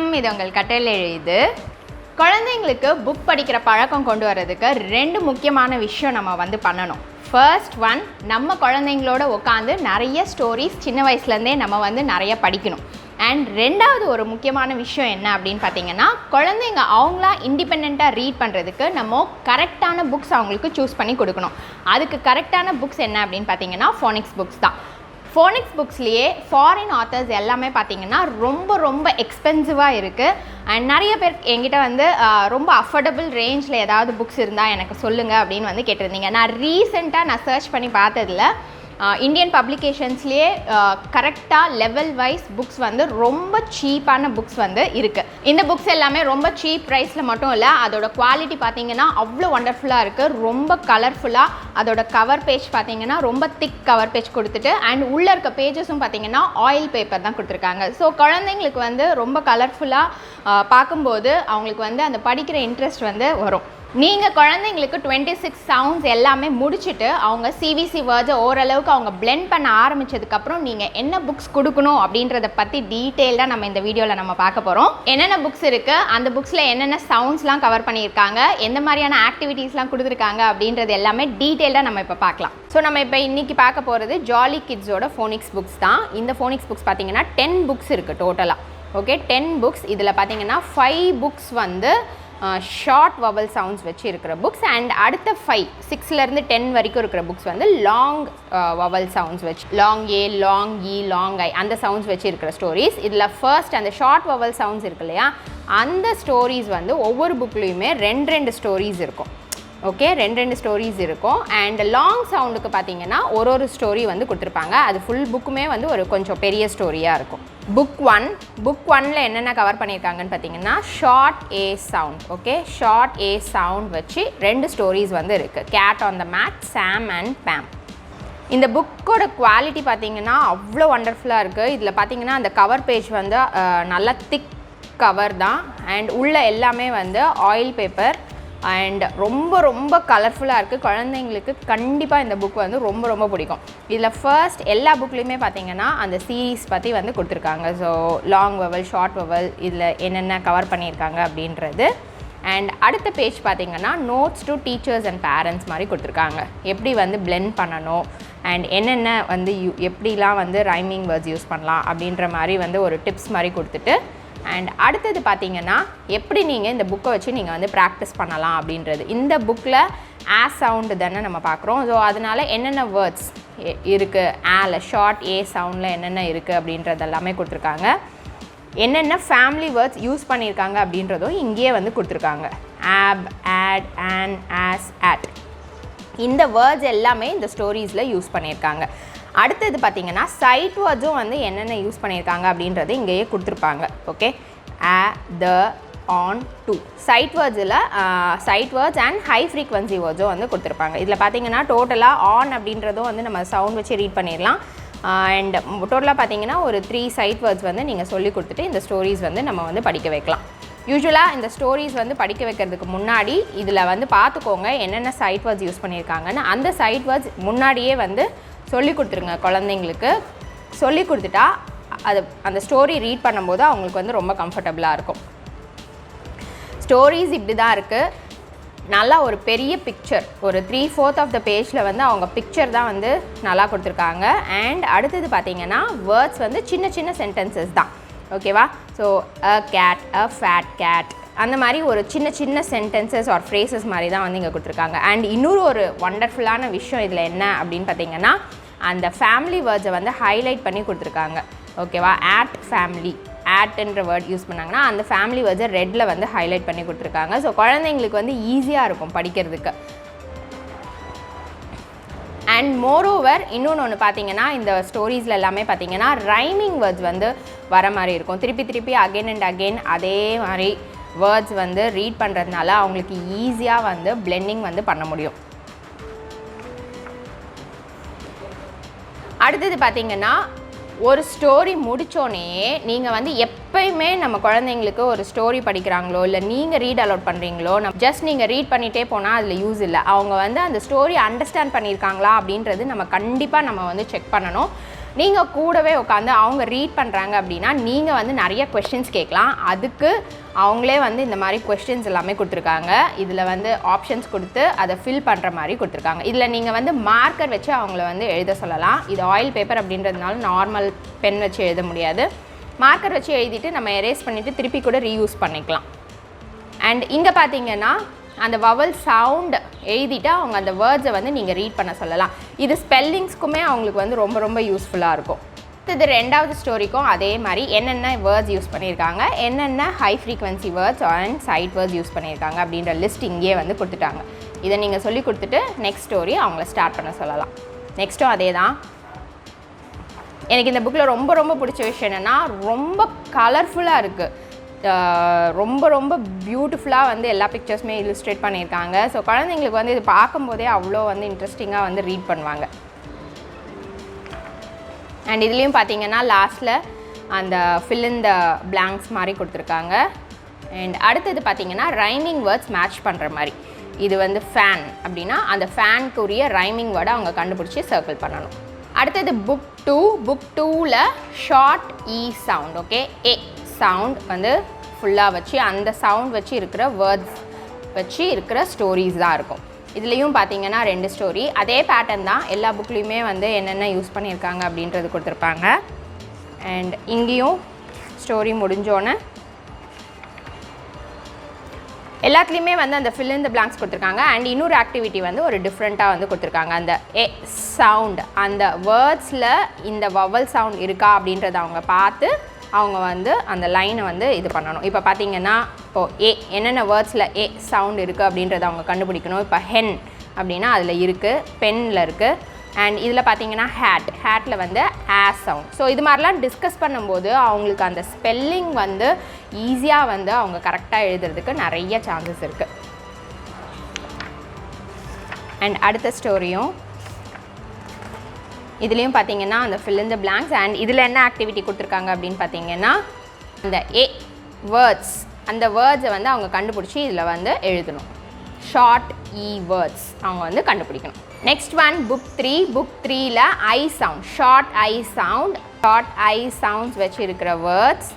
வணக்கம், இது உங்கள் கற்றல் எளிது. குழந்தைங்களுக்கு புக் படிக்கிற பழக்கம் கொண்டு வரதுக்கு 2 முக்கியமான விஷயம் நம்ம பண்ணணும். ஃபர்ஸ்ட் ஒன், நம்ம குழந்தைங்களோட உட்காந்து நிறைய ஸ்டோரிஸ் சின்ன வயசுலேருந்தே நம்ம நிறைய படிக்கணும். அண்ட் ரெண்டாவது ஒரு முக்கியமான விஷயம் என்ன அப்படின்னு பார்த்தீங்கன்னா, குழந்தைங்க அவங்களா இண்டிபெண்ட்டாக ரீட் பண்ணுறதுக்கு நம்ம கரெக்டான புக்ஸ் அவங்களுக்கு சூஸ் பண்ணி கொடுக்கணும். அதுக்கு கரெக்டான புக்ஸ் என்ன அப்படின்னு பார்த்தீங்கன்னா ஃபோனிக்ஸ் புக்ஸ் தான். ஃபோனிக்ஸ் புக்ஸ்லேயே ஃபாரின் ஆத்தர்ஸ் எல்லாமே பார்த்தீங்கன்னா ரொம்ப எக்ஸ்பென்சிவாக இருக்குது. அண்ட் நிறைய பேர் என்கிட்ட ரொம்ப அஃபோர்டபுள் ரேஞ்சில் ஏதாவது புக்ஸ் இருந்தால் எனக்கு சொல்லுங்கள் அப்படின்னு கேட்டிருந்தீங்க. நான் ரீசெண்டாக சர்ச் பண்ணி பார்த்ததில் இந்தியன் பப்ளிகேஷன்ஸ்லேயே கரெக்டாக லெவல் வைஸ் புக்ஸ் ரொம்ப சீப்பான புக்ஸ் இருக்குது. இந்த புக்ஸ் எல்லாமே ரொம்ப சீப் ப்ரைஸில் மட்டும் இல்லை, அதோட குவாலிட்டி பார்த்தீங்கன்னா அவ்வளோ ஒண்டர்ஃபுல்லாக இருக்குது. ரொம்ப கலர்ஃபுல்லாக, அதோட கவர் பேஜ் பார்த்தீங்கன்னா ரொம்ப திக் கவர் பேஜ் கொடுத்துட்டு அண்ட் உள்ளே இருக்க பேஜஸும் பார்த்தீங்கன்னா ஆயில் பேப்பர் தான் கொடுத்துருக்காங்க. ஸோ குழந்தைங்களுக்கு ரொம்ப கலர்ஃபுல்லாக பார்க்கும்போது அவங்களுக்கு அந்த படிக்கிற இன்ட்ரெஸ்ட் வரும். நீங்கள் குழந்தைங்களுக்கு 26 சவுண்ட்ஸ் எல்லாமே முடிச்சுட்டு அவங்க சிவிசி வேர்ட்ஸை ஓரளவுக்கு அவங்க பிளெண்ட் பண்ண ஆரம்பித்ததுக்கப்புறம் நீங்கள் என்ன புக்ஸ் கொடுக்கணும் அப்படின்றத பற்றி டீட்டெயில்டாக நம்ம இந்த வீடியோவில் நம்ம பார்க்க போகிறோம். என்னென்ன புக்ஸ் இருக்குது, அந்த புக்ஸில் என்னென்ன சவுண்ட்ஸ்லாம் கவர் பண்ணியிருக்காங்க, எந்த மாதிரியான ஆக்டிவிட்டீஸ்லாம் கொடுத்துருக்காங்க அப்படின்றது எல்லாமே டீட்டெயில்டாக நம்ம இப்போ பார்க்கலாம். ஸோ நம்ம இப்போ இன்றைக்கி பார்க்க போகிறது ஜாலி கிட்ஸோட ஃபோனிக்ஸ் புக்ஸ் தான். இந்த ஃபோனிக்ஸ் புக்ஸ் பார்த்தீங்கன்னா 10 புக்ஸ் இருக்குது டோட்டலாக. Okay, 10 books. இதில் பார்த்தீங்கன்னா 5 புக்ஸ் ஷார்ட் வவல் சவுண்ட்ஸ் வச்சு இருக்கிற புக்ஸ் அண்ட் அடுத்த 6லேருந்து 10 வரைக்கும் இருக்கிற புக்ஸ் லாங் வவல் சவுண்ட்ஸ் வச்சு, long A, long E, long I, அந்த சவுண்ட்ஸ் வச்சு இருக்கிற ஸ்டோரிஸ். இதில் ஃபர்ஸ்ட் அந்த ஷார்ட் வவல் சவுண்ட்ஸ் இருக்கு இல்லையா, அந்த ஸ்டோரிஸ் ஒவ்வொரு புக்லேயுமே 2 ஸ்டோரிஸ் இருக்கும். ஓகே, 2 ஸ்டோரிஸ் இருக்கும். அண்ட் லாங் சவுண்டுக்கு பார்த்தீங்கன்னா ஒரு ஸ்டோரி கொடுத்துருப்பாங்க. அது ஃபுல் புக்குமே ஒரு கொஞ்சம் பெரிய ஸ்டோரியாக இருக்கும். புக் 1ல் என்னென்ன கவர் பண்ணியிருக்காங்கன்னு பார்த்தீங்கன்னா short A sound. Okay, short A sound வச்சு 2 ஸ்டோரிஸ் இருக்குது. Cat on the mat, Sam and Pam. இந்த புக்கோட குவாலிட்டி பார்த்தீங்கன்னா அவ்வளோ ஒண்டர்ஃபுல்லாக இருக்குது. இதில் பார்த்தீங்கன்னா அந்த கவர் பேஜ் நல்லா திக் கவர் தான். அண்ட் உள்ள எல்லாமே ஆயில் பேப்பர் அண்ட் ரொம்ப கலர்ஃபுல்லாக இருக்குது. குழந்தைங்களுக்கு கண்டிப்பாக இந்த புக் ரொம்ப பிடிக்கும். இதில் ஃபர்ஸ்ட் எல்லா புக்லேயுமே பார்த்தீங்கன்னா அந்த சீரீஸ் பற்றி கொடுத்துருக்காங்க. So long vowel, short vowel, இதில் என்னென்ன கவர் பண்ணியிருக்காங்க அப்படின்றது. அண்ட் அடுத்த பேஜ் பார்த்தீங்கன்னா notes to teachers and parents மாதிரி கொடுத்துருக்காங்க. எப்படி பிளெண்ட் பண்ணணும் அண்ட் என்னென்ன எப்படிலாம் ரைமிங் வேர்ட்ஸ் யூஸ் பண்ணலாம் அப்படின்ற மாதிரி ஒரு டிப்ஸ் மாதிரி கொடுத்துட்டு, அண்ட் அடுத்தது பார்த்தீங்கன்னா எப்படி நீங்கள் இந்த புக்கை வச்சு நீங்கள் ப்ராக்டிஸ் பண்ணலாம் அப்படின்றது. இந்த புக்கில் ஆ சவுண்டு தானே நம்ம பார்க்குறோம். ஸோ அதனால் என்னென்ன வேர்ட்ஸ் இருக்குது, ஆல ஷார்ட் ஏ சவுண்டில் என்னென்ன இருக்குது அப்படின்றது எல்லாமே கொடுத்துருக்காங்க. என்னென்ன ஃபேமிலி வேர்ட்ஸ் யூஸ் பண்ணியிருக்காங்க அப்படின்றதும் இங்கேயே கொடுத்துருக்காங்க. Of, at, on, as, at, இந்த வேர்ட்ஸ் எல்லாமே இந்த ஸ்டோரிஸில் யூஸ் பண்ணியிருக்காங்க. அடுத்தது பார்த்தீங்கன்னா சைட் வேர்ட்ஸும் என்னென்ன யூஸ் பண்ணியிருக்காங்க அப்படின்றது இங்கேயே கொடுத்துருப்பாங்க. Okay, a, the, on, to, sight words and high frequency வேர்ட்ஸும் கொடுத்துருப்பாங்க. இதில் பார்த்தீங்கன்னா டோட்டலாக ஆன் அப்படின்றதும் நம்ம சவுண்ட் வச்சு ரீட் பண்ணிடலாம். அண்ட் டோட்டலாக பார்த்தீங்கன்னா ஒரு 3 சைட் வேர்ட்ஸ் நீங்கள் சொல்லி கொடுத்துட்டு இந்த ஸ்டோரிஸ் நம்ம படிக்க வைக்கலாம். யூஸ்வலாக இந்த ஸ்டோரிஸ் படிக்க வைக்கிறதுக்கு முன்னாடி இதில் பார்த்துக்கோங்க என்னென்ன சைட் வேர்ட்ஸ் யூஸ் பண்ணியிருக்காங்கன்னு. அந்த சைட் வேர்ட்ஸ் முன்னாடியே சொல்லி கொடுத்துருங்க. குழந்தைங்களுக்கு சொல்லி கொடுத்துட்டா அது அந்த ஸ்டோரி ரீட் பண்ணும்போது அவங்களுக்கு ரொம்ப கம்ஃபர்டபுளாக இருக்கும். ஸ்டோரிஸ் இப்படி தான் இருக்குது. நல்லா ஒரு பெரிய பிக்சர், ஒரு 3/4 ஆஃப் த பேஜில் அவங்க பிக்சர் தான் நல்லா கொடுத்துருக்காங்க. அண்ட் அடுத்தது பார்த்தீங்கன்னா வேர்ட்ஸ் சின்ன சென்டென்சஸ் தான். ஓகேவா? ஸோ அ கேட், அ ஃபேட் கேட், அந்த மாதிரி ஒரு சின்ன சென்டென்சஸ் ஆர் ஃப்ரேசஸ் மாதிரி தான் இங்கே கொடுத்துருக்காங்க. அண்ட் இன்னொரு ஒரு ஒண்டர்ஃபுல்லான விஷயம் இதில் என்ன அப்படின்னு பார்த்தீங்கன்னா அந்த ஃபேமிலி வேர்ட்ஸை ஹைலைட் பண்ணி கொடுத்துருக்காங்க. ஓகேவா? ஆட் ஃபேமிலி, ஆட்ன்ற வேர்ட் யூஸ் பண்ணாங்கன்னா அந்த ஃபேமிலி வேர்ட்ஸை ரெட்டில் ஹைலைட் பண்ணி கொடுத்துருக்காங்க. ஸோ குழந்தைங்களுக்கு ஈஸியாக இருக்கும் படிக்கிறதுக்கு. அண்ட் மோரோவர் இன்னொன்று பார்த்தீங்கன்னா இந்த ஸ்டோரிஸில் எல்லாமே பார்த்தீங்கன்னா ரைமிங் வேர்ட்ஸ் வர மாதிரி இருக்கும். திருப்பி அகெயின் அண்ட் அகெயின் அதே மாதிரி வேர்ட்ஸ் ரீட் பண்ணுறதுனால அவங்களுக்கு ஈஸியாக பிளெண்டிங் பண்ண முடியும். அடுத்தது பார்த்தீங்கன்னா ஒரு ஸ்டோரி முடித்தோடனே நீங்கள் எப்பயுமே நம்ம குழந்தைங்களுக்கு ஒரு ஸ்டோரி படிக்கிறாங்களோ இல்லை நீங்கள் ரீட் அலோட் பண்ணுறீங்களோ, ஜஸ்ட் நீங்கள் ரீட் பண்ணிகிட்டே போனால் அதில் யூஸ் இல்லை. அவங்க அந்த ஸ்டோரி அண்டர்ஸ்டாண்ட் பண்ணியிருக்காங்களா அப்படின்றது நம்ம கண்டிப்பாக செக் பண்ணணும். நீங்கள் கூடவே உட்காந்து அவங்க ரீட் பண்ணுறாங்க அப்படின்னா நீங்கள் வந்து நிறைய கொஸ்டின்ஸ் கேட்கலாம். அதுக்கு அவங்களே வந்து இந்த மாதிரி கொஸ்டின்ஸ் எல்லாமே கொடுத்துருக்காங்க. இதில் வந்து ஆப்ஷன்ஸ் கொடுத்து அதை ஃபில் பண்ணுற மாதிரி கொடுத்துருக்காங்க. இதில் நீங்கள் வந்து மார்க்கர் வச்சு அவங்கள வந்து எழுத சொல்லலாம். இது ஆயில் பேப்பர் அப்படின்றதுனால நார்மல் பென் வச்சு எழுத முடியாது. மார்க்கர் வச்சு எழுதிட்டு நம்ம எரேஸ் பண்ணிவிட்டு திருப்பி கூட ரீயூஸ் பண்ணிக்கலாம். அண்ட் இங்கே பார்த்தீங்கன்னா அந்த வவல் சவுண்ட் எழுதிட்டு அவங்க அந்த வேர்ட்ஸை வந்து நீங்கள் ரீட் பண்ண சொல்லலாம். இது ஸ்பெல்லிங்ஸ்க்குமே அவங்களுக்கு வந்து ரொம்ப ரொம்ப யூஸ்ஃபுல்லாக இருக்கும். இது ரெண்டாவது ஸ்டோரிக்கும் அதே மாதிரி என்னென்ன வேர்ட்ஸ் யூஸ் பண்ணியிருக்காங்க, என்னென்ன high frequency words and side words use பண்ணியிருக்காங்க அப்படின்ற லிஸ்ட் இங்கேயே வந்து கொடுத்துட்டாங்க. இதை நீங்கள் சொல்லி கொடுத்துட்டு நெக்ஸ்ட் ஸ்டோரி அவங்கள ஸ்டார்ட் பண்ண சொல்லலாம். நெக்ஸ்ட்டும் அதே தான். எனக்கு இந்த புக்கில் ரொம்ப ரொம்ப பிடிச்ச விஷயம் என்னென்னா ரொம்ப கலர்ஃபுல்லாக இருக்குது. ரொம்ப ரொம்ப பியூட்டிஃபுல்லாக வந்து எல்லா பிக்சர்ஸுமே இல்லுஸ்ட்ரேட் பண்ணியிருக்காங்க. ஸோ குழந்தைங்களுக்கு வந்து இது பார்க்கும்போதே அவ்வளோ வந்து இன்ட்ரெஸ்டிங்காக வந்து ரீட் பண்ணுவாங்க. அண்ட் இதுலேயும் பார்த்தீங்கன்னா லாஸ்ட்டில் அந்த ஃபில் இன் த பிளாங்க்ஸ் மாதிரி கொடுத்துருக்காங்க. அண்ட் அடுத்தது பார்த்தீங்கன்னா ரைமிங் வேர்ட்ஸ் மேட்ச் பண்ணுற மாதிரி. இது வந்து ஃபேன் அப்படின்னா அந்த ஃபேனுக்குரிய ரைமிங் வேர்டை அவங்க கண்டுபிடிச்சி சர்க்கிள் பண்ணணும். அடுத்தது புக் 2. புக் 2ல் ஷார்ட் இ சவுண்ட், ஓகே, ஏ சவுண்ட் வந்து ஃபுல்லாக வச்சு அந்த சவுண்ட் வச்சு இருக்கிற வேர்ட்ஸ் வச்சு இருக்கிற ஸ்டோரிஸ் தான் இருக்கும். இதுலேயும் பார்த்தீங்கன்னா 2 ஸ்டோரி. அதே பேட்டர்ன் தான் எல்லா புக்லேயுமே வந்து என்னென்ன யூஸ் பண்ணியிருக்காங்க அப்படின்றது கொடுத்துருப்பாங்க. அண்ட் இங்கேயும் ஸ்டோரி முடிஞ்சோன்னே எல்லாத்துலேயுமே வந்து அந்த ஃபில் இன் த பிளாங்க்ஸ் கொடுத்துருக்காங்க. அண்ட் இன்னொரு ஆக்டிவிட்டி வந்து ஒரு டிஃப்ரெண்ட்டாக வந்து கொடுத்துருக்காங்க. அந்த ஏ சவுண்ட் அந்த வேர்ட்ஸில் இந்த வவல் சவுண்ட் இருக்கா அப்படின்றத அவங்க பார்த்து அவங்க வந்து அந்த லைனை வந்து இது பண்ணணும். இப்போ பார்த்தீங்கன்னா இப்போது ஏ என்னென்ன வேர்ட்ஸில் ஏ சவுண்ட் இருக்குது அப்படின்றத அவங்க கண்டுபிடிக்கணும். இப்போ ஹென் அப்படின்னா அதில் இருக்குது, பென்னில் இருக்குது. அண்ட் இதில் பார்த்தீங்கன்னா ஹேட்டில் வந்து ஆ சவுண்ட். ஸோ இது மாதிரிலாம் டிஸ்கஸ் பண்ணும்போது அவங்களுக்கு அந்த ஸ்பெல்லிங் வந்து ஈஸியாக வந்து அவங்க கரெக்டாக எழுதுறதுக்கு நிறைய சான்சஸ் இருக்குது. அண்ட் அடுத்த ஸ்டோரியும் இதுலேயும் பார்த்தீங்கன்னா அந்த fill in the blanks. And இதில் என்ன ஆக்டிவிட்டி கொடுத்துருக்காங்க அப்படின்னு பார்த்தீங்கன்னா அந்த ஏ வேர்ட்ஸ் அந்த வேர்ட்ஸை வந்து அவங்க கண்டுபிடிச்சி இதில் வந்து எழுதணும். ஷார்ட் இ வேர்ட்ஸ் அவங்க வந்து கண்டுபிடிக்கணும். Next one book 3. Book 3ல் I sound, short I sound, short I sounds வச்சு இருக்கிற வேர்ட்ஸ்.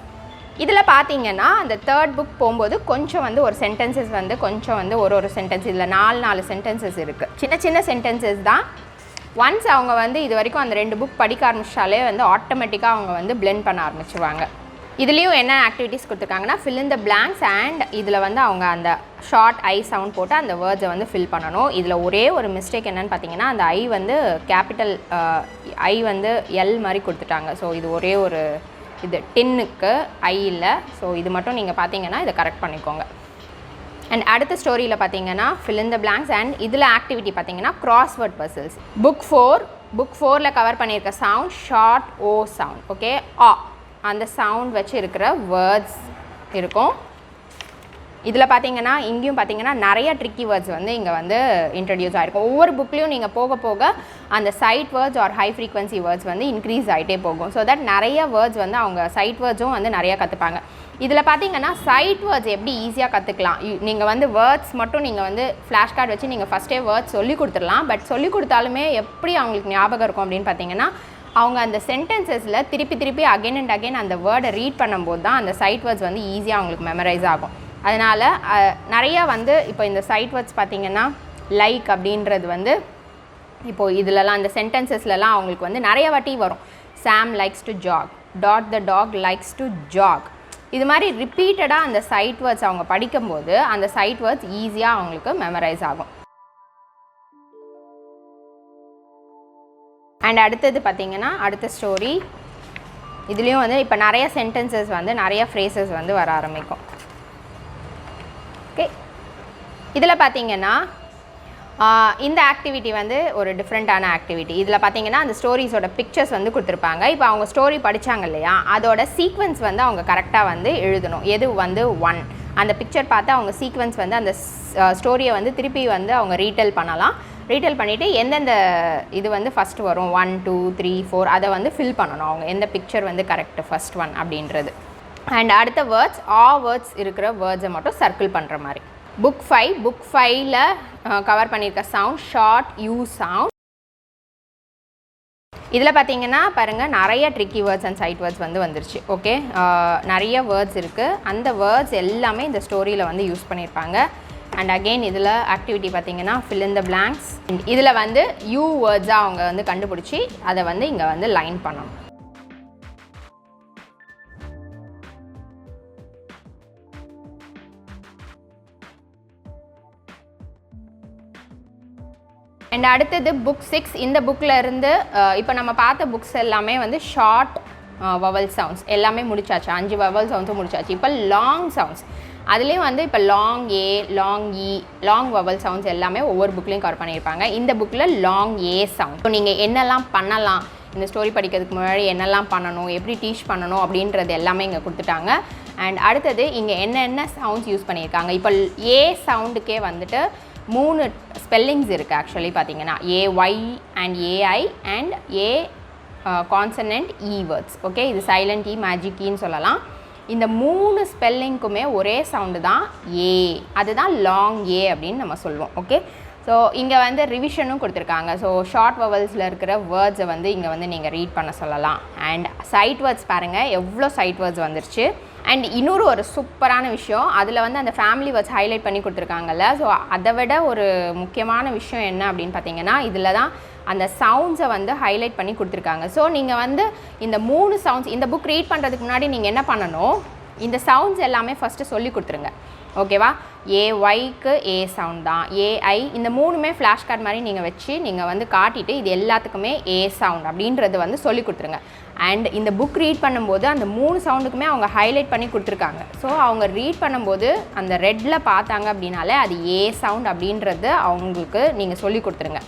இதில் பார்த்தீங்கன்னா அந்த தேர்ட் புக் போகும்போது கொஞ்சம் வந்து ஒரு சென்டென்சஸ் வந்து கொஞ்சம் வந்து ஒரு சென்டென்ஸ் இதில் 4 சென்டென்சஸ் இருக்குது. சின்ன சின்ன சென்டென்சஸ் தான். ஒன்ஸ் அவங்க வந்து இது வரைக்கும் அந்த 2 புக் படிக்க ஆரம்பிச்சாலே வந்து ஆட்டோமேட்டிக்காக அவங்க வந்து பிளெண்ட் பண்ண ஆரம்பிச்சிருவாங்க. இதுலேயும் என்ன ஆக்டிவிட்டீஸ் கொடுத்துருக்காங்கன்னா fill in the blanks and இதில் வந்து அவங்க அந்த ஷார்ட் ஐ சவுண்ட் போட்டு அந்த வேர்ட்ஸை வந்து ஃபில் பண்ணணும். இதில் ஒரே ஒரு மிஸ்டேக் என்னென்னு பார்த்தீங்கன்னா அந்த ஐ வந்து கேபிட்டல் ஐ வந்து எல் மாதிரி கொடுத்துட்டாங்க. ஸோ இது ஒரே ஒரு இது டின்னுக்கு ஐ இல்லை. ஸோ இது மட்டும் நீங்கள் பார்த்தீங்கன்னா இதை கரெக்ட் பண்ணிக்கோங்க. அண்ட் அடுத்த ஸ்டோரியில் பார்த்தீங்கன்னா fill in the blanks and இதில் ஆக்டிவிட்டி பார்த்தீங்கன்னா கிராஸ்வேர்ட் பசில்ஸ். புக் 4ல் கவர் பண்ணியிருக்க sound short o sound, okay, ஆ அந்த சவுண்ட் வச்சு இருக்கிற வேர்ட்ஸ் இருக்கும். இதில் பார்த்தீங்கன்னா இங்கேயும் பார்த்தீங்கன்னா நிறைய ட்ரிக்கி வேர்ட்ஸ் வந்து இங்கே வந்து இன்ட்ரடியூஸ் ஆகிருக்கும். ஒவ்வொரு புக்லேயும் நீங்கள் போக போக அந்த side words are high frequency words வந்து இன்க்ரீஸ் ஆகிட்டே போகும். ஸோ தட் நிறைய வேர்ட்ஸ் வந்து அவங்க சைட் வேர்ட்ஸும் வந்து நிறையா கற்றுப்பாங்க. இதில் பார்த்தீங்கன்னா சைட் வேர்ட்ஸ் எப்படி ஈஸியாக கற்றுக்கலாம். நீங்கள் வந்து வேர்ட்ஸ் மட்டும் நீங்கள் வந்து ஃப்ளாஷ் கார்டு வச்சு நீங்கள் ஃபஸ்ட்டே வேர்ட்ஸ் சொல்லி கொடுத்துடலாம். பட் சொல்லி கொடுத்தாலுமே எப்படி அவங்களுக்கு ஞாபகம் இருக்கும் அப்படின்னு பார்த்தீங்கன்னா அவங்க அந்த சென்டென்சஸில் திருப்பி அகைன் அண்ட் அகைன் அந்த வேர்டை ரீட் பண்ணும்போது தான் அந்த சைட் வேர்ட்ஸ் வந்து ஈஸியாக அவங்களுக்கு மெமரைஸ் ஆகும். அதனால் நிறையா வந்து இப்போ இந்த சைட் வேர்ட்ஸ் பார்த்திங்கன்னா லைக் அப்படின்றது வந்து இப்போது இதிலலாம் அந்த சென்டென்சஸ்லலாம் அவங்களுக்கு வந்து நிறைய வாட்டி வரும். Sam likes to Jack, the dog likes to Jack. இது மாதிரி ரிப்பீட்டடாக அந்த சைட் வேர்ட்ஸ் அவங்க படிக்கும்போது அந்த சைட் வேர்ட்ஸ் ஈஸியாக அவங்களுக்கு மெமரைஸ் ஆகும். அண்ட் அடுத்தது பார்த்திங்கன்னா அடுத்த ஸ்டோரி இதுலேயும் வந்து இப்போ நிறைய சென்டென்சஸ் வந்து நிறைய ஃப்ரேசஸ் வந்து வர ஆரம்பிக்கும். ஓகே, இதில் பார்த்திங்கன்னா இந்த ஆக்டிவிட்டி வந்து ஒரு டிஃப்ரெண்ட்டான ஆக்டிவிட்டி. இதில் பார்த்திங்கன்னா அந்த ஸ்டோரிஸோட பிக்சர்ஸ் வந்து கொடுத்துருப்பாங்க. இப்போ அவங்க ஸ்டோரி படித்தாங்க இல்லையா, அதோட சீக்வன்ஸ் வந்து அவங்க கரெக்டாக வந்து எழுதணும். எது வந்து 1 அந்த பிக்சர் பார்த்து அவங்க சீக்வன்ஸ் வந்து அந்த ஸ்டோரியை வந்து திருப்பி வந்து அவங்க ரீடெல் பண்ணலாம். ரீடெல் பண்ணிவிட்டு எந்தெந்த இது வந்து ஃபஸ்ட்டு வரும் 1 2 3 4 அதை வந்து ஃபில் பண்ணணும். அவங்க எந்த பிக்சர் வந்து கரெக்டு ஃபஸ்ட் 1 அப்படின்றது. அண்ட் அடுத்த வேர்ட்ஸ் வேர்ட்ஸ் இருக்கிற வேர்ட்ஸை மட்டும் சர்க்கிள் பண்ணுற மாதிரி. புக் 5ல் கவர் பண்ணியிருக்க சவுண்ட் ஷார்ட் யூ சவுண்ட். இதில் பார்த்தீங்கன்னா பாருங்கள் நிறைய tricky words and side words வந்து வந்துருச்சு. ஓகே, நிறைய வேர்ட்ஸ் இருக்குது. அந்த வேர்ட்ஸ் எல்லாமே இந்த ஸ்டோரியில் வந்து யூஸ் பண்ணியிருப்பாங்க. அண்ட் அகெயின் இதில் ஆக்டிவிட்டி பார்த்தீங்கன்னா fill in the blanks. இதில் வந்து யூ வேர்ட்ஸாக அவங்க வந்து கண்டுபிடிச்சி அதை வந்து இங்கே வந்து லைன் பண்ணணும். அண்ட் அடுத்தது புக் 6. இந்த புக்கில் இருந்து இப்போ நம்ம பார்த்த புக்ஸ் எல்லாமே வந்து ஷார்ட் வவல் சவுண்ட்ஸ் எல்லாமே முடிச்சாச்சு. 5 வவல் சவுண்ட்ஸும் முடிச்சாச்சு. இப்போ லாங் சவுண்ட்ஸ் அதுலேயும் வந்து இப்போ லாங் ஏ, லாங் இ, லாங் வவல் சவுண்ட்ஸ் எல்லாமே ஒவ்வொரு புக்லேயும் கவர் பண்ணியிருப்பாங்க. இந்த புக்கில் லாங் ஏ சவுண்ட். இப்போ நீங்கள் என்னெல்லாம் பண்ணலாம், இந்த ஸ்டோரி படிக்கிறதுக்கு முன்னாடி என்னெல்லாம் பண்ணணும், எப்படி டீச் பண்ணணும் அப்படின்றது எல்லாமே இங்கே கொடுத்துட்டாங்க. அண்ட் அடுத்தது இங்கே என்னென்ன சவுண்ட்ஸ் யூஸ் பண்ணியிருக்காங்க. இப்போ ஏ சவுண்டுக்கே வந்துட்டு 3 ஸ்பெல்லிங்ஸ் இருக்குது. ஆக்சுவலி பார்த்தீங்கன்னா AY and AI and A consonant E words. Okay, இது சைலண்ட் இ, மேஜிக் ஈன்னு சொல்லலாம். இந்த 3 ஸ்பெல்லிங்க்குமே ஒரே சவுண்டு தான் ஏ. அதுதான் லாங் ஏ அப்படின்னு நம்ம சொல்லுவோம். ஓகே, ஸோ இங்கே வந்து ரிவிஷனும் கொடுத்துருக்காங்க. ஸோ ஷார்ட் வவல்ஸில் இருக்கிற வேர்ட்ஸை வந்து இங்கே வந்து நீங்கள் ரீட் பண்ண சொல்லலாம். அண்ட் சைட் வேர்ட்ஸ் பாருங்கள் எவ்வளோ சைட் வேர்ட்ஸ் வந்துருச்சு. அண்ட் இன்னொரு ஒரு சூப்பரான விஷயம், அதில் வந்து அந்த ஃபேமிலி வேர்ட்ஸ் ஹைலைட் பண்ணி கொடுத்துருக்காங்கல்ல. ஸோ அதை விட ஒரு முக்கியமான விஷயம் என்ன அப்படின்னு பார்த்தீங்கன்னா, இதில் தான் அந்த சவுண்ட்ஸை வந்து ஹைலைட் பண்ணி கொடுத்துருக்காங்க. ஸோ நீங்கள் வந்து இந்த 3 சவுண்ட்ஸ் இந்த புக் ரீட் பண்ணுறதுக்கு முன்னாடி நீங்கள் என்ன பண்ணணும், இந்த சவுண்ட்ஸ் எல்லாமே ஃபஸ்ட்டு சொல்லி கொடுத்துருங்க. ஓகேவா, ஏஒய்க்கு ஏ சவுண்ட் தான், ஏஐ இந்த 3மே ஃப்ளாஷ் கார்டு மாதிரி நீங்கள் வச்சு நீங்கள் வந்து காட்டிட்டு இது எல்லாத்துக்குமே ஏ சவுண்ட் அப்படின்றது வந்து சொல்லி கொடுத்துருங்க. அண்ட் இந்த புக் ரீட் பண்ணும்போது அந்த 3 சவுண்டுக்குமே அவங்க ஹைலைட் பண்ணி கொடுத்துருக்காங்க. ஸோ அவங்க ரீட் பண்ணும்போது அந்த ரெட்டில் பார்த்தாங்க அப்படின்னாலே அது ஏ சவுண்ட் அப்படின்றது அவங்களுக்கு நீங்கள் சொல்லி கொடுத்துருங்க.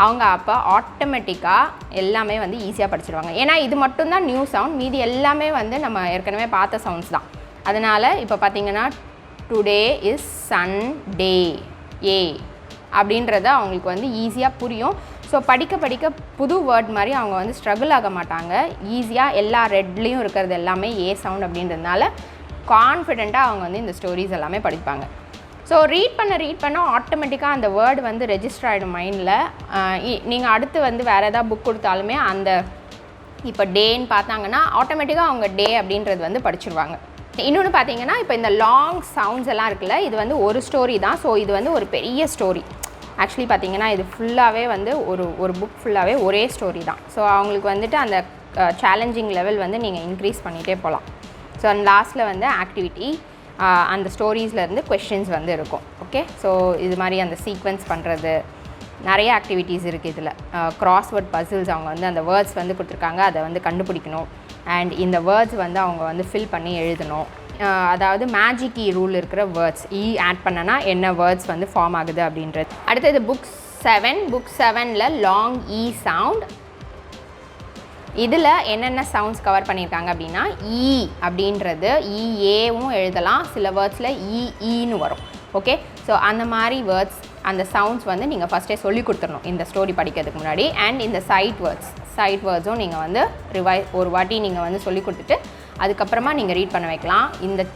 அவங்க அப்போ ஆட்டோமேட்டிக்காக எல்லாமே வந்து ஈஸியாக படிச்சிருவாங்க. ஏன்னா இது மட்டும்தான் நியூ சவுண்ட், மீதி எல்லாமே வந்து நம்ம ஏற்கனவே பார்த்த சவுண்ட்ஸ் தான். அதனால் இப்போ பார்த்தீங்கன்னா டுடே இஸ் சண்டே, ஏ அப்படின்றத அவங்களுக்கு வந்து ஈஸியாக புரியும். ஸோ படிக்க படிக்க புது வேர்ட் மாதிரி அவங்க வந்து ஸ்ட்ரகிள் ஆக மாட்டாங்க. ஈஸியாக எல்லா ரெட்லேயும் இருக்கிறது எல்லாமே ஏ சவுண்ட் அப்படின்றதுனால கான்ஃபிடெண்ட்டாக அவங்க வந்து இந்த ஸ்டோரிஸ் எல்லாமே படிப்பாங்க. ஸோ ரீட் பண்ண ஆட்டோமேட்டிக்காக அந்த வேர்டு வந்து ரெஜிஸ்டர் ஆகிடும் மைண்டில். நீங்கள் அடுத்து வந்து வேறு ஏதாவது புக் கொடுத்தாலுமே அந்த இப்போ டேன்னு பார்த்தாங்கன்னா ஆட்டோமேட்டிக்காக அவங்க டே அப்படின்றது வந்து படிச்சிருவாங்க. இன்னொன்று பார்த்தீங்கன்னா இப்போ இந்த லாங் சவுண்ட்ஸ் எல்லாம் இருக்குல்ல, இது வந்து ஒரு ஸ்டோரி தான். ஸோ இது வந்து ஒரு பெரிய ஸ்டோரி. ஆக்சுவலி பார்த்தீங்கன்னா இது ஃபுல்லாகவே வந்து ஒரு புக் ஃபுல்லாகவே ஒரே ஸ்டோரி தான். ஸோ அவங்களுக்கு வந்துட்டு அந்த சேலஞ்சிங் லெவல் வந்து நீங்கள் இன்க்ரீஸ் பண்ணிகிட்டே போகலாம். ஸோ அந்த லாஸ்ட்டில் வந்து ஆக்டிவிட்டி, அந்த ஸ்டோரிஸ்லேருந்து கொஷின்ஸ் வந்து இருக்கும். ஓகே, ஸோ இது மாதிரி அந்த சீக்வென்ஸ் பண்ணுறது நிறைய ஆக்டிவிட்டீஸ் இருக்குது. இதில் கிராஸ்வேர்ட் பசில்ஸ் அவங்க வந்து அந்த வேர்ட்ஸ் வந்து கொடுத்துருக்காங்க, அதை வந்து கண்டுபிடிக்கணும். அண்ட் இந்த வேர்ட்ஸ் வந்து அவங்க வந்து ஃபில் பண்ணி எழுதணும். அதாவது மேஜிக் இ ரூல் இருக்கிற வேர்ட்ஸ் இ ஆட் பண்ணனா என்ன வேர்ட்ஸ் வந்து ஃபார்ம் ஆகுது அப்படின்றது. அடுத்தது புக் 7. புக் 7ல் லாங் இ சவுண்ட். இதில் என்னென்ன சவுண்ட்ஸ் கவர் பண்ணியிருக்காங்க அப்படின்னா இ அப்படின்றது இஏவும் எழுதலாம், சில வேர்ட்ஸில் இஇன்னு வரும். ஓகே, ஸோ அந்த மாதிரி வேர்ட்ஸ் அந்த சவுண்ட்ஸ் வந்து நீங்கள் ஃபஸ்ட்டே சொல்லி கொடுத்துடணும் இந்த ஸ்டோரி படிக்கிறதுக்கு முன்னாடி. அண்ட் இந்த சைட் வேர்ட்ஸும் நீங்கள் வந்து ஒரு வாட்டி நீங்கள் வந்து சொல்லி கொடுத்துட்டு அதுக்கப்புறமா நீங்கள் ரீட் பண்ண வைக்கலாம்.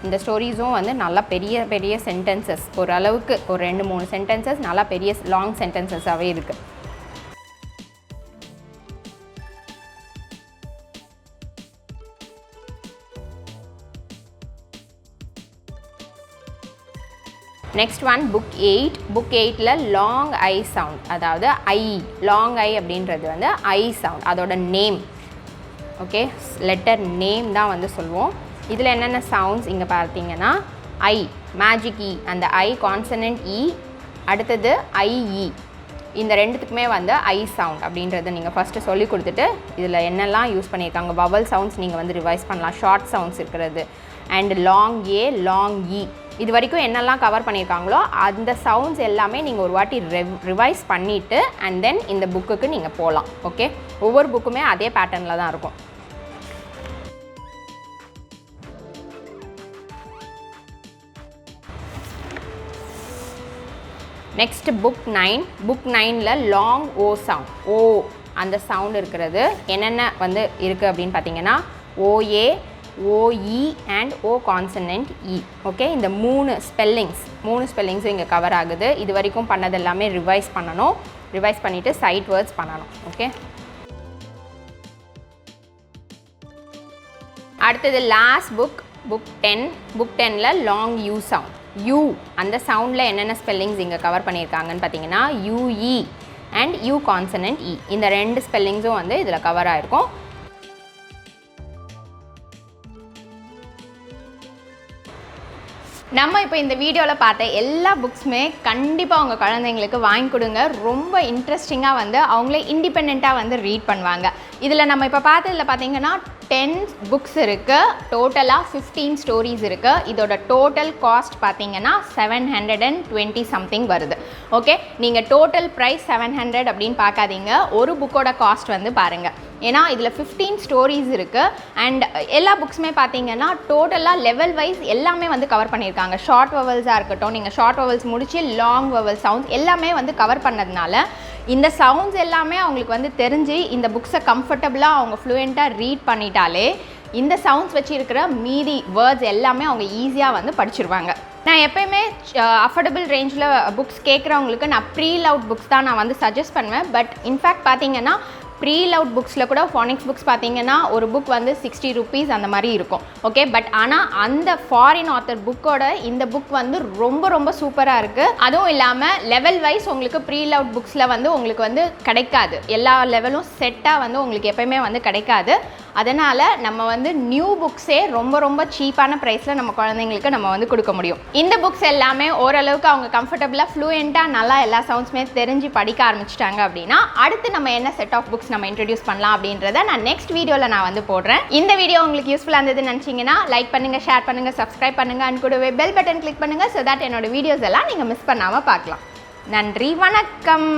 இந்த ஸ்டோரிஸும் வந்து நல்லா பெரிய பெரிய சென்டென்சஸ், ஓரளவுக்கு ஒரு 2-3 சென்டென்சஸ் நல்லா பெரிய லாங் சென்டென்சஸாகவே இருக்குது. Next one book 8. புக் 8ல் லாங் ஐ சவுண்ட், அதாவது ஐ லாங் ஐ அப்படின்றது வந்து ஐ சவுண்ட், அதோட நேம். ஓகே, லெட்டர் நேம் தான் வந்து சொல்லுவோம். இதில் என்னென்ன சவுண்ட்ஸ் இங்கே பார்த்தீங்கன்னா ஐ மேஜிக் இ, அந்த ஐ கான்சனன்ட் இ, அடுத்தது ஐஇ, இந்த ரெண்டுத்துக்குமே வந்து ஐ சவுண்ட் அப்படின்றத நீங்கள் ஃபஸ்ட்டு சொல்லி கொடுத்துட்டு இதில் என்னெல்லாம் யூஸ் பண்ணியிருக்காங்க வவல் சவுண்ட்ஸ் நீங்கள் வந்து ரிவைஸ் பண்ணலாம். ஷார்ட் சவுண்ட்ஸ் இருக்கிறது அண்ட் லாங் ஏ, லாங் இ, இது வரைக்கும் என்னெல்லாம் கவர் பண்ணியிருக்காங்களோ அந்த சவுண்ட்ஸ் எல்லாமே நீங்கள் ஒரு வாட்டி ரிவைஸ் பண்ணிவிட்டு அண்ட் தென் இந்த புக்குக்கு நீங்கள் போகலாம். ஓகே, ஒவ்வொரு புக்குமே அதே பேட்டர்னில் தான் இருக்கும். Next book 9. புக் 9ல் லாங் ஓ சவுண்ட், ஓ அந்த சவுண்ட் இருக்கிறது என்னென்ன வந்து இருக்குது அப்படின்னு பார்த்தீங்கன்னா o a, o e and o consonant e. Okay, இந்த 3 ஸ்பெல்லிங்ஸும் இங்கே கவர் ஆகுது. இது வரைக்கும் பண்ணது எல்லாமே ரிவைஸ் பண்ணணும். ரிவைஸ் பண்ணிவிட்டு சைட் வேர்ட்ஸ் பண்ணணும். ஓகே, அடுத்தது லாஸ்ட் புக் புக் 10. புக் 10ல் லாங் யூ சவுண்ட். யூ அந்த சவுண்டில் என்னென்ன ஸ்பெல்லிங்ஸ் இங்கே கவர் பண்ணியிருக்காங்கன்னு பார்த்தீங்கன்னா U E and U consonant E, இந்த 2 ஸ்பெல்லிங்ஸும் வந்து இதில் கவர் ஆகிருக்கும். நம்ம இப்போ இந்த வீடியோவில் பார்த்த எல்லா புக்ஸுமே கண்டிப்பாக உங்கள் குழந்தைங்களுக்கு வாங்கி கொடுங்க. ரொம்ப இன்ட்ரெஸ்டிங்காக வந்து அவங்களே இண்டிபெண்ட்டாக வந்து ரீட் பண்ணுவாங்க. இதில் நம்ம இப்போ பார்த்ததில் பார்த்தீங்கன்னா 10 புக்ஸ் இருக்குது, டோட்டலாக 15 ஸ்டோரிஸ் இருக்குது. இதோட டோட்டல் காஸ்ட் பார்த்தீங்கன்னா 720 சம்திங் வருது. ஓகே, நீங்கள் டோட்டல் ப்ரைஸ் 700 அப்படின்னு பார்க்காதீங்க, ஒரு புக்கோட காஸ்ட் வந்து பாருங்கள். ஏன்னா இதில் 15 ஸ்டோரிஸ் இருக்குது அண்ட் எல்லா புக்ஸுமே பார்த்தீங்கன்னா டோட்டலாக லெவல் வைஸ் எல்லாமே வந்து கவர் பண்ணியிருக்காங்க. ஷார்ட் வவல்ஸாக இருக்கட்டும், நீங்கள் ஷார்ட் வவல்ஸ் முடிச்சு லாங் வவல் சவுண்ட்ஸ் எல்லாமே வந்து கவர் பண்ணதுனால இந்த சவுண்ட்ஸ் எல்லாமே அவங்களுக்கு வந்து தெரிஞ்சு இந்த புக்ஸை கம்ஃபர்டபுளாக அவங்க ஃப்ளூயண்ட்டாக ரீட் பண்ணிட்டாலே இந்த சவுண்ட்ஸ் வச்சு இருக்கிற மீதி வேர்ட்ஸ் எல்லாமே அவங்க ஈஸியாக வந்து படிச்சிருவாங்க. நான் எப்போயுமே அஃபோர்டபுள் ரேஞ்சில் புக்ஸ் கேட்குறவங்களுக்கு நான் ப்ரீ லவுட் புக்ஸ் தான் நான் வந்து சஜஸ்ட் பண்ணுவேன். பட் இன்ஃபேக்ட் பார்த்தீங்கன்னா ப்ரீ லவுட் புக்ஸில் கூட ஃபானிக்ஸ் புக்ஸ் பார்த்தீங்கன்னா ஒரு புக் வந்து 60 rupees அந்த மாதிரி இருக்கும். ஓகே, பட் ஆனால் அந்த ஃபாரின் ஆத்தர் புக்கோட இந்த புக் வந்து ரொம்ப ரொம்ப சூப்பராக இருக்குது. அதுவும் இல்லாமல் லெவல் வைஸ் உங்களுக்கு ப்ரீ லவுட் புக்ஸில் வந்து உங்களுக்கு வந்து கிடைக்காது, எல்லா லெவலும் செட்டாக வந்து உங்களுக்கு எப்போயுமே வந்து கிடைக்காது. அதனால் நம்ம வந்து நியூ புக்ஸே ரொம்ப ரொம்ப சீப்பான ப்ரைஸில் நம்ம குழந்தைங்களுக்கு நம்ம வந்து கொடுக்க முடியும். இந்த புக்ஸ் எல்லாமே ஓரளவுக்கு அவங்க கம்ஃபர்டபுளாக ஃப்ளூயண்ட்டாக நல்லா எல்லா சவுண்ட்ஸுமே தெரிஞ்சு படிக்க ஆரம்பிச்சிட்டாங்க அப்படின்னா அடுத்து நம்ம என்ன செட் ஆஃப் புக்ஸ் நம்ம இன்ட்ரடியூஸ் பண்ணலாம் அப்படின்றத நான் நெக்ஸ்ட் வீடியோவில் நான் வந்து போடுறேன். இந்த வீடியோ உங்களுக்கு யூஸ்ஃபுல்லாக இருந்ததுன்னு நினச்சிங்கன்னா லைக் பண்ணுங்கள், ஷேர் பண்ணுங்கள், சப்ஸ்கிரைப் பண்ணுங்கள் அண்ட் கூடவே பெல் பட்டன் கிளிக் பண்ணுங்கள். ஸோ தட் என்னோட வீடியோஸ் எல்லாம் நீங்கள் மிஸ் பண்ணாமல் பார்க்கலாம். நன்றி, வணக்கம்.